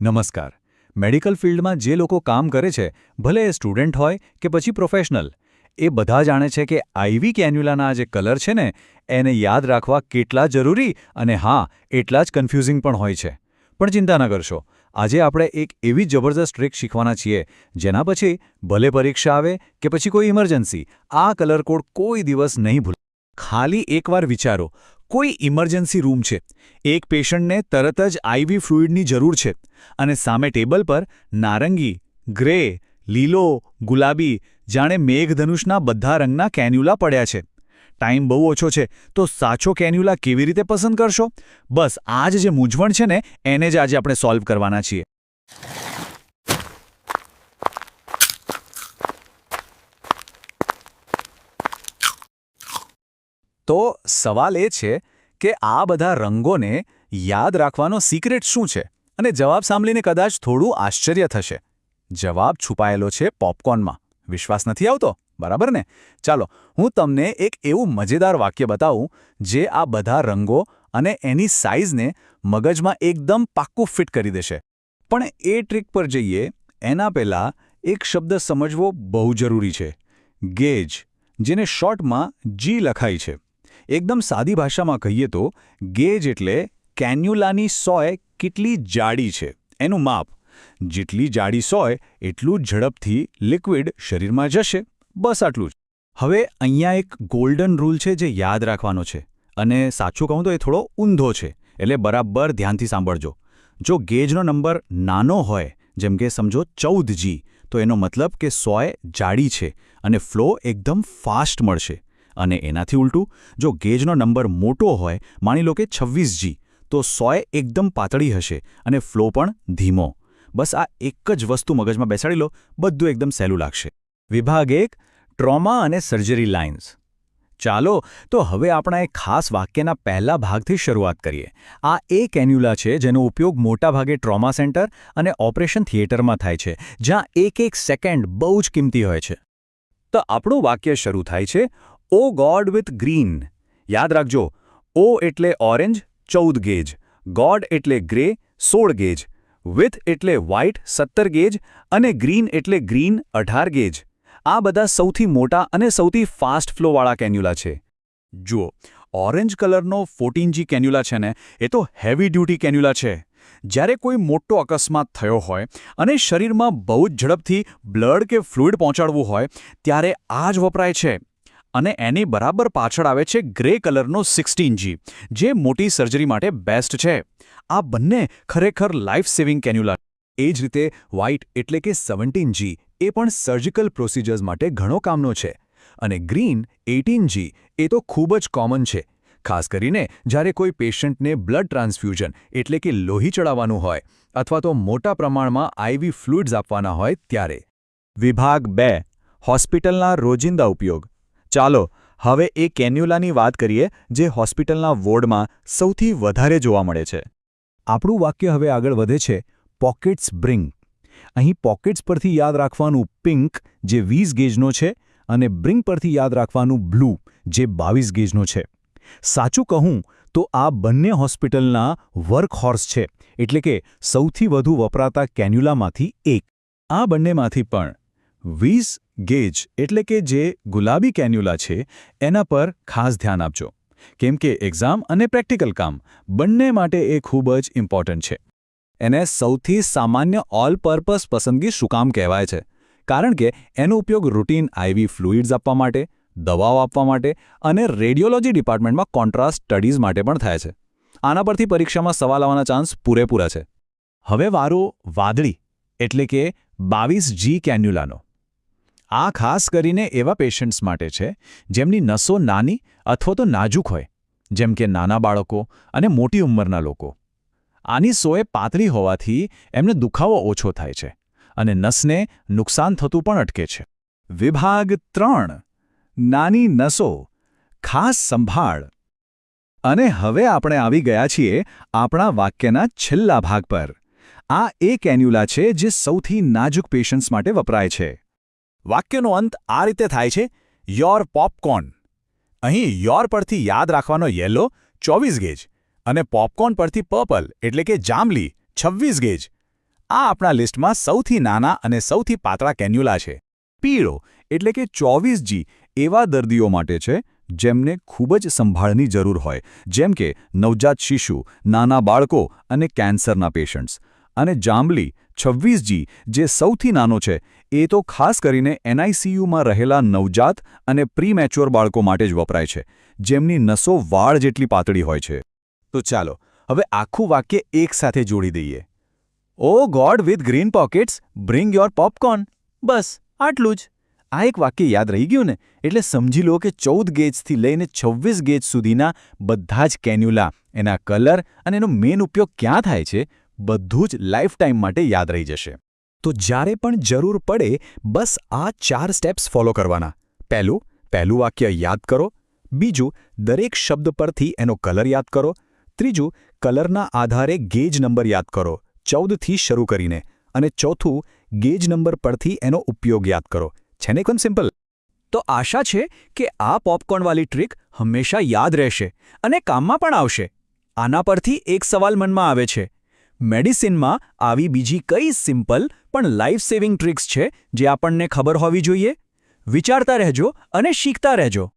નમસ્કાર. મેડિકલ ફિલ્ડમાં જે લોકો કામ કરે છે, ભલે એ સ્ટુડન્ટ હોય કે પછી પ્રોફેશનલ, એ બધા જાણે છે કે આઈવી કેન્યુલાના જે કલર છે ને, એને યાદ રાખવા કેટલા જરૂરી અને હા, એટલા જ કન્ફ્યુઝિંગ પણ હોય છે. પણ ચિંતા ન કરશો, આજે આપણે એક એવી જબરદસ્ત ટ્રિક શીખવાના છીએ, જેના પછી ભલે પરીક્ષા આવે કે પછી કોઈ ઇમરજન્સી, આ કલર કોડ કોઈ દિવસ નહીં ભૂલે. ખાલી એકવાર વિચારો, કોઈ ઇમરજન્સી રૂમ છે, એક પેશન્ટને તરત જ આઈવી ફ્લુઇડની જરૂર છે અને સામે ટેબલ પર નારંગી, ગ્રે, લીલો, ગુલાબી, જાણે મેઘધનુષના બધા રંગના કેન્યુલા પડ્યા છે. ટાઈમ બહુ ઓછો છે, તો સાચો કેન્યુલા કેવી રીતે પસંદ કરશો? બસ આ જે મૂંઝવણ છે ને, એને જ આજે આપણે સોલ્વ કરવાના છીએ. તો સવાલ એ છે કે આ બધા રંગોને યાદ રાખવાનો સિક્રેટ શું છે? અને જવાબ સાંભળીને કદાચ થોડું આશ્ચર્ય થશે. જવાબ છુપાયેલો છે પોપકોર્નમાં. વિશ્વાસ નથી આવતો? બરાબર ને? ચાલો, હું તમને એક એવું મજેદાર વાક્ય બતાવું જે આ બધા રંગો અને એની સાઇઝને મગજમાં એકદમ પાક્કું ફિટ કરી દેશે. પણ એ ટ્રીક પર જઈએ એના પહેલાં એક શબ્દ સમજવો બહુ જરૂરી છે. ગેજ, જેને શોર્ટમાં જી લખાય છે. એકદમ સાદી ભાષામાં કહીએ તો ગેજ એટલે કેન્યુલાની સોય કેટલી જાડી છે એનું માપ. જેટલી જાડી સોય એટલું ઝડપથી લિક્વિડ શરીરમાં જશે. બસ આટલું જ. હવે અહીંયા એક ગોલ્ડન રૂલ છે જે યાદ રાખવાનો છે, અને સાચું કહું તો એ થોડો ઊંધો છે, એટલે બરાબર ધ્યાનથી સાંભળજો. જો ગેજનો નંબર નાનો હોય, જેમ કે સમજો 14G, તો એનો મતલબ કે સોય જાડી છે અને ફ્લો એકદમ ફાસ્ટ મળશે. અને એનાથી ઉલટું, જો ગેજનો નંબર મોટો હોય, માની લો કે 26G, તો સોય એકદમ પાતળી હશે અને ફ્લો પણ ધીમો. બસ આ એક જ વસ્તુ મગજમાં બેસાડી લો, બધું એકદમ સહેલું લાગશે. વિભાગ 1, ટ્રોમા અને સર્જરી લાઇન્સ. ચાલો, તો હવે આપણા એક ખાસ વાક્યના પહેલા ભાગથી શરૂઆત કરીએ. આ એ કેન્યુલા છે જેનો ઉપયોગ મોટાભાગે ટ્રોમા સેન્ટર અને ઓપરેશન થિયેટરમાં થાય છે, જ્યાં એક સેકન્ડ બહુ જ કિંમતી હોય છે. તો આપણું વાક્ય શરૂ થાય છે, ઓ ગોડ વિથ ગ્રીન. યાદ રાખજો, ઓ એટલે ઓરેન્જ, 14 ગેજ, ગોડ એટલે ગ્રે, 16 ગેજ, વિથ એટલે વ્હાઇટ, 17 ગેજ, અને ગ્રીન એટલે ગ્રીન, 18 ગેજ. આ બધા સૌથી મોટા અને સૌથી ફાસ્ટ ફ્લોવાળા કેન્યુલા છે. જુઓ, ઓરેન્જ કલરનો 14G કેન્યુલા છે ને, એ તો હેવી ડ્યુટી કેન્યુલા છે. જ્યારે કોઈ મોટો અકસ્માત થયો હોય અને શરીરમાં બહુ જ ઝડપથી બ્લડ કે ફ્લુઇડ પહોંચાડવું હોય, ત્યારે આ જ વપરાય છે. અને એની બરાબર પાછળ આવે છે ગ્રે કલરનો 16G, જે મોટી સર્જરી માટે બેસ્ટ છે. આ બંને ખરેખર લાઈફ સેવિંગ કેન્યુલા. એ જ રીતે વ્હાઇટ એટલે કે 17G, એ પણ સર્જિકલ પ્રોસિજર્સ માટે ઘણો કામનો છે. અને ગ્રીન 18G, એ તો ખૂબ જ કોમન છે, ખાસ કરીને જ્યારે કોઈ પેશન્ટને બ્લડ ટ્રાન્સફ્યુઝન એટલે કે લોહી ચડાવવાનું હોય અથવા તો મોટા પ્રમાણમાં આઈવી ફ્લુઇડ્સ આપવાના હોય ત્યારે. વિભાગ 2, હોસ્પિટલના રોજિંદા ઉપયોગ. ચાલો, હવે એ કેન્યુલાની વાત કરીએ જે હોસ્પિટલના વોર્ડમાં સૌથી વધારે જોવા મળે છે. આપણું વાક્ય હવે આગળ વધે છે, પોકેટ્સ બ્રિંગ. અહીં પોકેટ્સ પરથી યાદ રાખવાનું પિંક, જે 20 ગેજનો છે, અને બ્રિંગ પરથી યાદ રાખવાનું બ્લુ, જે 22 ગેજનો છે. સાચું કહું તો આ બંને હોસ્પિટલના વર્કહોર્સ છે, એટલે કે સૌથી વધુ વપરાતા કેન્યુલામાંથી એક. આ બંનેમાંથી પણ 20 ગેજ એટલે કે જે ગુલાબી કેન્યુલા છે, એના પર ખાસ ધ્યાન આપજો, કેમ કે એક્ઝામ અને પ્રેક્ટિકલ કામ બંને માટે એ ખૂબ જ ઇમ્પોર્ટન્ટ છે. એને સૌથી સામાન્ય ઓલ પર્પસ પસંદગી શું કામ કહેવાય છે? કારણ કે એનો ઉપયોગ રૂટીન આઈવી ફ્લુઇડ્સ આપવા માટે, દવાઓ આપવા માટે અને રેડિયોલોજી ડિપાર્ટમેન્ટમાં કોન્ટ્રાસ્ટ સ્ટડીઝ માટે પણ થાય છે. આના પરથી પરીક્ષામાં સવાલ આવવાના ચાન્સ પૂરેપૂરા છે. હવે વારો વાદળી એટલે કે 22G કેન્યુલાનો. આ ખાસ કરીને એવા પેશન્ટ્સ માટે છે જેમની નસો નાની અથવા તો નાજુક હોય, જેમ કે નાના બાળકો અને મોટી ઉંમરના લોકો. આની સોય પાતળી હોવાથી એમને દુખાવો ઓછો થાય છે અને નસને નુકસાન થતું પણ અટકે છે. વિભાગ 3, નાની નસો, ખાસ સંભાળ. અને હવે આપણે આવી ગયા છીએ આપણા વાક્યના છેલ્લા ભાગ પર. આ એ કેન્યુલા છે જે સૌથી નાજુક પેશન્ટ્સ માટે વપરાય છે. વાક્યનો અંત આ રીતે થાય છે, યોર પોપકોર્ન. અહીં યોર પરથી યાદ રાખવાનો યેલો 24 ગેજ અને પોપકોર્ન પરથી પર્પલ એટલે કે જાંબલી 26 ગેજ. આ આપણા લિસ્ટમાં સૌથી નાના અને સૌથી પાતળા કેન્યુલા છે. પીળો એટલે કે 24G એવા દર્દીઓ માટે છે જેમને ખૂબ જ સંભાળની જરૂર હોય, જેમ કે નવજાત શિશુ, નાના બાળકો અને કેન્સરના પેશન્ટ્સ. અને જાંબલી 26G જે સૌથી નાનો છે એ તો ખાસ કરીને NICUમાં રહેલા નવજાત અને પ્રીમેચ્યોર બાળકો માટે જ વપરાય છે, જેમની નસો વાળ જેટલી પાતળી હોય છે. તો ચાલો હવે આખું વાક્ય એકસાથે જોડી દઈએ. O God with green pockets, bring your popcorn. બસ આટલું જ. આ એક વાક્ય યાદ રહી ગયું ને, એટલે સમજી લો કે 14 ગેજથી લઈને 26 ગેજ સુધીના બધા જ કેન્યુલા, એના કલર અને એનો મેઇન ઉપયોગ ક્યાં થાય છે, બધું જ લાઈફ ટાઈમ માટે યાદ રહી જશે. તો જ્યારે પણ જરૂર પડે બસ આ 4 સ્ટેપ્સ ફોલો કરવાના. પહેલું વાક્ય યાદ કરો. બીજું, દરેક શબ્દ પરથી એનો કલર યાદ કરો. ત્રીજું, કલરના આધારે ગેજ નંબર યાદ કરો, 14થી શરૂ કરીને. અને ચોથું, ગેજ નંબર પરથી એનો ઉપયોગ યાદ કરો. છે ને એકદમ સિમ્પલ? તો આશા છે કે આ પોપકોર્નવાળી ટ્રીક હંમેશા યાદ રહેશે અને કામમાં પણ આવશે. આના પરથી એક સવાલ મનમાં આવે છે. મેડિસિનમાં આવી બીજી કઈ સિમ્પલ પણ લાઈફ સેવિંગ ટ્રિક્સ છે જે આપણને ખબર હોવી જોઈએ? વિચારતા રહેજો અને શીખતા રહેજો.